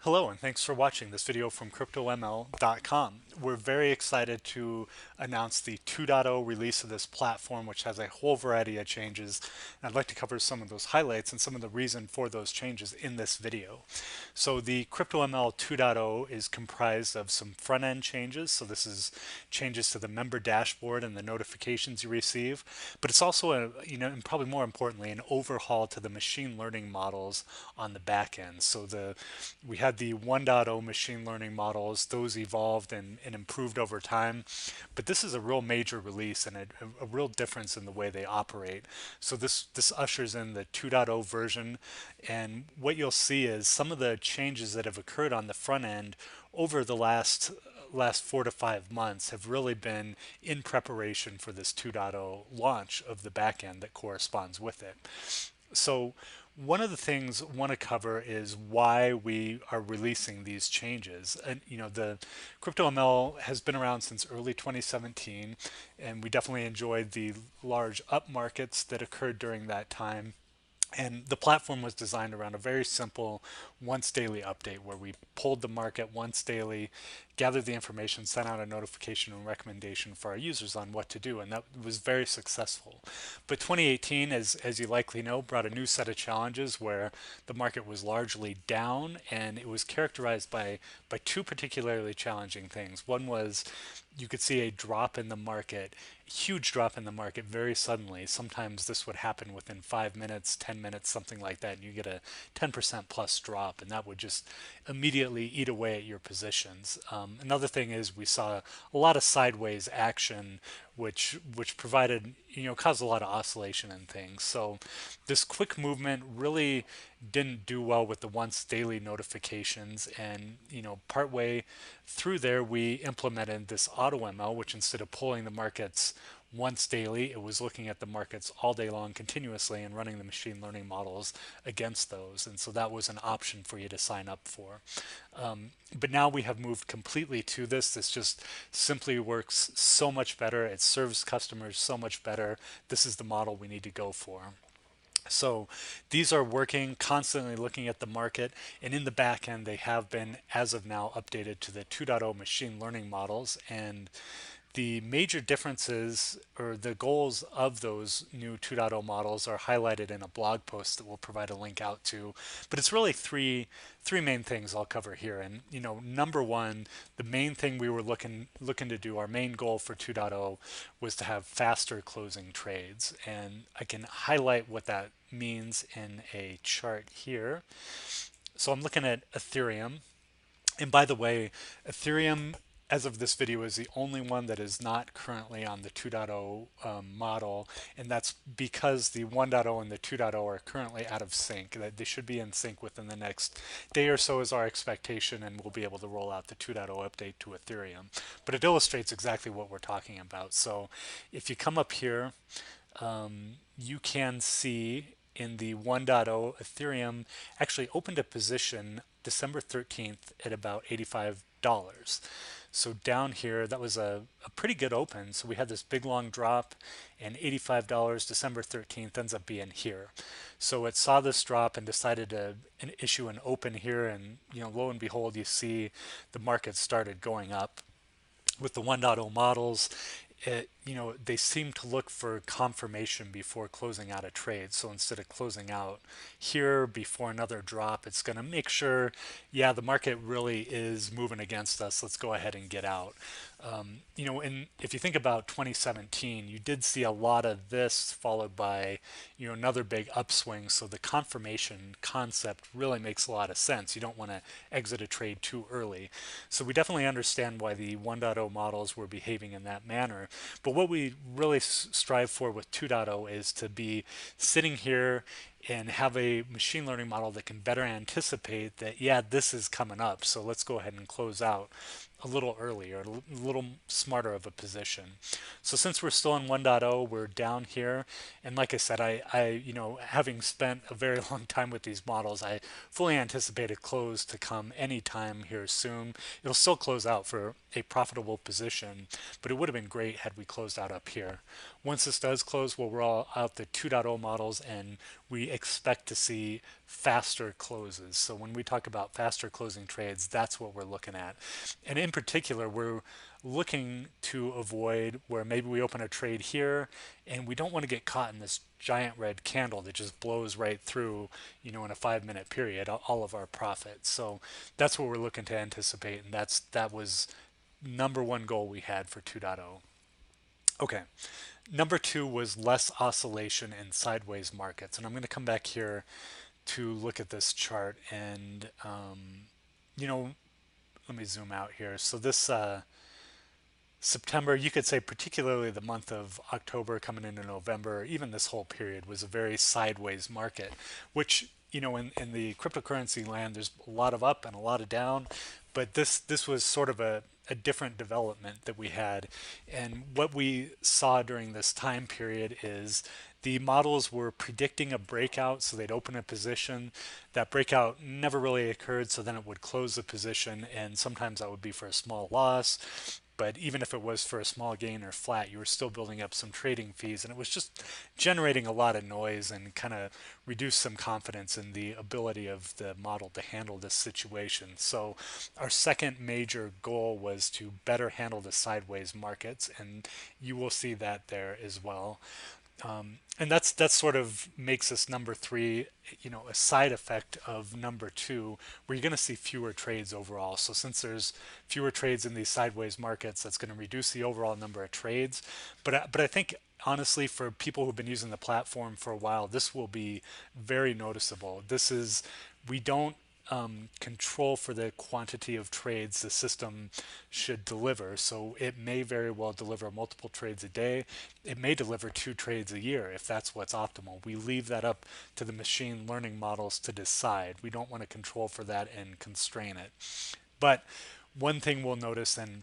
Hello and thanks for watching this video from CryptoML.com. We're very excited to announce the 2.0 release of this platform, which has a whole variety of changes. And I'd like to cover some of those highlights and some of the reason for those changes in this video. So the CryptoML 2.0 is comprised of some front-end changes. So this is changes to the member dashboard and the notifications you receive. But it's also and probably more importantly, an overhaul to the machine learning models on the back end. So we had the 1.0 machine learning models. Those evolved and improved over time. But this is a real major release and a real difference in the way they operate. So this ushers in the 2.0 version. And what you'll see is some of the changes that have occurred on the front end over the last 4 to 5 months have really been in preparation for this 2.0 launch of the backend that corresponds with it. So one of the things I want to cover is why we are releasing these changes. And the CryptoML has been around since early 2017, and we definitely enjoyed the large up markets that occurred during that time. And the platform was designed around a very simple once daily update where we pulled the market once daily, gathered the information, sent out a notification and recommendation for our users on what to do. And that was very successful. But 2018, as you likely know, brought a new set of challenges where the market was largely down, and it was characterized by two particularly challenging things. One was you could see a drop in the market, huge drop in the market very suddenly. Sometimes this would happen within 5 minutes, 10 minutes, something like that, and you get a 10% plus drop, and that would just immediately eat away at your positions. Another thing is we saw a lot of sideways action, which provided, caused a lot of oscillation and things. So this quick movement really didn't do well with the once daily notifications, and partway through there we implemented this AutoML, which instead of pulling the markets once daily, it was looking at the markets all day long continuously and running the machine learning models against those. And so that was an option for you to sign up for. But now we have moved completely to this. This just simply works so much better. It serves customers so much better. This is the model we need to go for. So these are working, constantly looking at the market, and in the back end they have been, as of now, updated to the 2.0 machine learning models. And the major differences or the goals of those new 2.0 models are highlighted in a blog post that we'll provide a link out to. But it's really three main things I'll cover here. And number one, the main thing we were looking to do, our main goal for 2.0 was to have faster closing trades. And I can highlight what that means in a chart here. So I'm looking at Ethereum. And by the way, Ethereum, as of this video, is the only one that is not currently on the 2.0 model, and that's because the 1.0 and the 2.0 are currently out of sync. They should be in sync within the next day or so is our expectation, and we'll be able to roll out the 2.0 update to Ethereum. But it illustrates exactly what we're talking about. So if you come up here, you can see in the 1.0, Ethereum actually opened a position December 13th at about $85. So down here, that was a pretty good open. So we had this big long drop, and $85 December 13th ends up being here. So it saw this drop and decided to issue an open here, and lo and behold, you see the market started going up. With the 1.0 models, they seem to look for confirmation before closing out a trade. So instead of closing out here before another drop, it's going to make sure, yeah, the market really is moving against us. Let's go ahead and get out. And if you think about 2017, you did see a lot of this followed by, another big upswing. So the confirmation concept really makes a lot of sense. You don't want to exit a trade too early. So we definitely understand why the 1.0 models were behaving in that manner. But what we really strive for with 2.0 is to be sitting here and have a machine learning model that can better anticipate that, yeah, this is coming up, so let's go ahead and close out a little earlier, a little smarter of a position. So since we're still in 1.0, we're down here, and like I said, I having spent a very long time with these models, I fully anticipate a close to come anytime here soon. It'll still close out for a profitable position, but it would have been great had we closed out up here. Once this does close, we'll roll out the 2.0 models, and we expect to see faster closes. So when we talk about faster closing trades, that's what we're looking at. And in particular, we're looking to avoid where maybe we open a trade here and we don't want to get caught in this giant red candle that just blows right through, in a 5 minute period, all of our profits. So that's what we're looking to anticipate. And that was number one goal we had for 2.0. Okay. Number two was less oscillation in sideways markets. And I'm going to come back here to look at this chart and, you know, let me zoom out here. So this September, you could say particularly the month of October coming into November, even this whole period was a very sideways market, which, in the cryptocurrency land, there's a lot of up and a lot of down, but this was sort of a different development that we had. And what we saw during this time period is the models were predicting a breakout, so they'd open a position. That breakout never really occurred, so then it would close the position, and sometimes that would be for a small loss. But even if it was for a small gain or flat, you were still building up some trading fees, and it was just generating a lot of noise and kind of reduced some confidence in the ability of the model to handle this situation. So our second major goal was to better handle the sideways markets, and you will see that there as well. And that sort of makes us number three, a side effect of number two, where you're going to see fewer trades overall. So since there's fewer trades in these sideways markets, that's going to reduce the overall number of trades. But I think honestly, for people who've been using the platform for a while, this will be very noticeable. We don't control for the quantity of trades the system should deliver. So it may very well deliver multiple trades a day. It may deliver 2 trades a year if that's what's optimal. We leave that up to the machine learning models to decide. We don't want to control for that and constrain it. But one thing we'll notice, and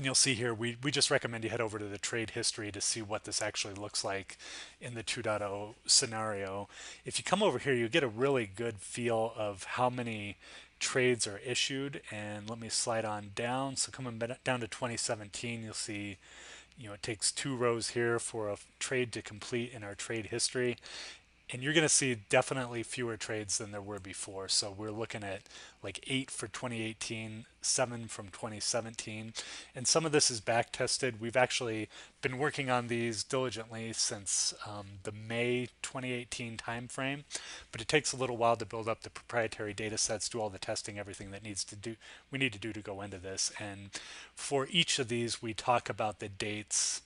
you'll see here, we just recommend you head over to the trade history to see what this actually looks like in the 2.0 scenario. If you come over here, you get a really good feel of how many trades are issued. And let me slide on down. So coming down to 2017, you'll see, it takes 2 rows here for a trade to complete in our trade history. And you're going to see definitely fewer trades than there were before. So we're looking at like 8 for 2018, 7 from 2017. And some of this is back tested. We've actually been working on these diligently since the May 2018 timeframe. But it takes a little while to build up the proprietary data sets, do all the testing, everything that we need to do to go into this. And for each of these, we talk about the dates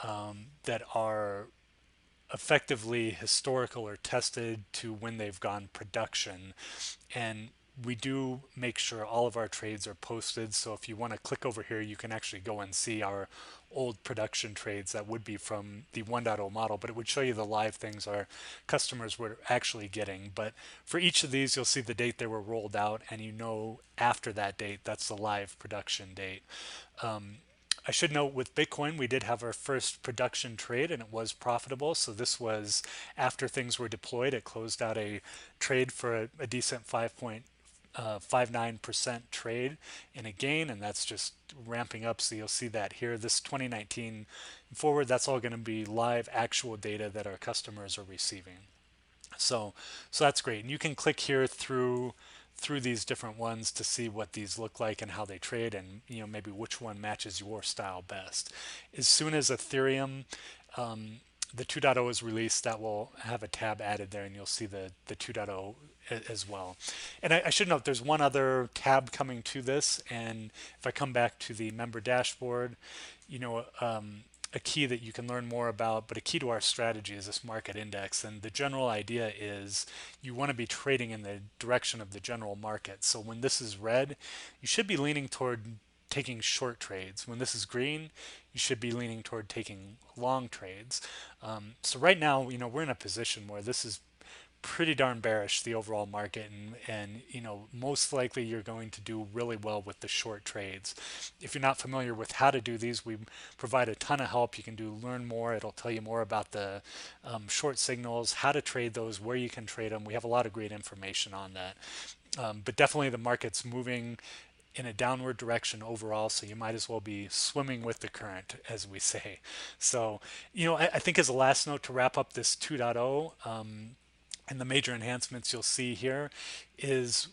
that are effectively historical or tested to when they've gone production. And we do make sure all of our trades are posted. So if you want to click over here, you can actually go and see our old production trades that would be from the 1.0 model, but it would show you the live things our customers were actually getting. But for each of these, you'll see the date they were rolled out, and after that date, that's the live production date. I should note with Bitcoin, we did have our first production trade and it was profitable. So this was after things were deployed. It closed out a trade for a decent 5.59% trade in a gain, and that's just ramping up. So you'll see that here. This 2019 forward, that's all going to be live actual data that our customers are receiving. So that's great. And you can click here through these different ones to see what these look like and how they trade, and maybe which one matches your style best. As soon as Ethereum, the 2.0 is released, that will have a tab added there, and you'll see the 2.0 as well. And I should note there's one other tab coming to this, and if I come back to the member dashboard, a key that you can learn more about, but a key to our strategy is this market index. And the general idea is you want to be trading in the direction of the general market. So when this is red, you should be leaning toward taking short trades. When this is green, you should be leaning toward taking long trades. So right now, we're in a position where this is pretty darn bearish, the overall market, and most likely you're going to do really well with the short trades. If you're not familiar with how to do these, we provide a ton of help. You can learn more. It'll tell you more about the short signals, how to trade those, where you can trade them. We have a lot of great information on that. But definitely the market's moving in a downward direction overall, so you might as well be swimming with the current, as we say. So I think as a last note to wrap up this 2.0, And the major enhancements you'll see here is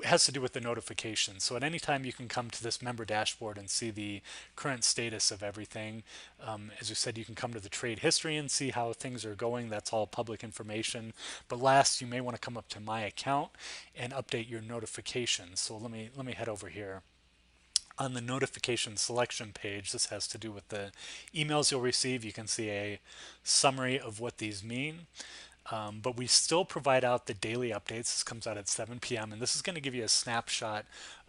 has to do with the notifications. So at any time you can come to this member dashboard and see the current status of everything. As we said, you can come to the trade history and see how things are going. That's all public information. But last, you may want to come up to my account and update your notifications. So let me head over here. On the notification selection page, this has to do with the emails you'll receive. You can see a summary of what these mean. But we still provide out the daily updates. This comes out at 7 p.m. and this is going to give you a snapshot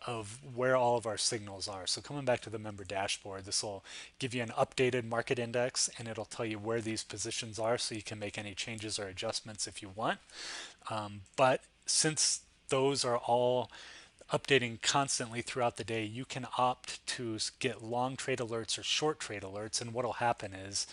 of where all of our signals are. So coming back to the member dashboard, this will give you an updated market index and it'll tell you where these positions are so you can make any changes or adjustments if you want. But since those are all updating constantly throughout the day, you can opt to get long trade alerts or short trade alerts. And what will happen is,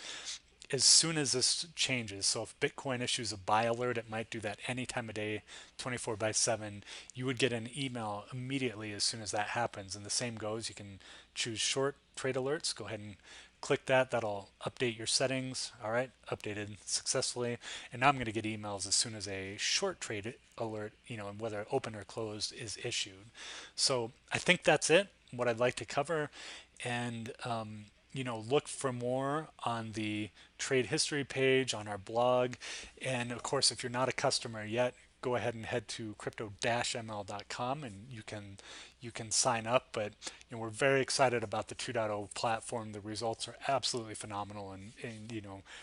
as soon as this changes, so if Bitcoin issues a buy alert, it might do that any time of day, 24/7. You would get an email immediately as soon as that happens. And the same goes, you can choose short trade alerts. Go ahead and click that. That'll update your settings. All right, updated successfully. And now I'm going to get emails as soon as a short trade alert, whether open or closed, is issued. So I think that's it, what I'd like to cover. And look for more on the trade history page on our blog. And of course, if you're not a customer yet, go ahead and head to crypto-ml.com and you can sign up. But we're very excited about the 2.0 platform. The results are absolutely phenomenal and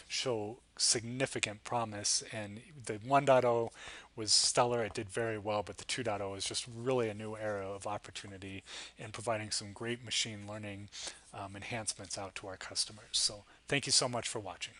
show significant promise. And the 1.0 was stellar. It did very well, but the 2.0 is just really a new era of opportunity and providing some great machine learning enhancements out to our customers. So thank you so much for watching.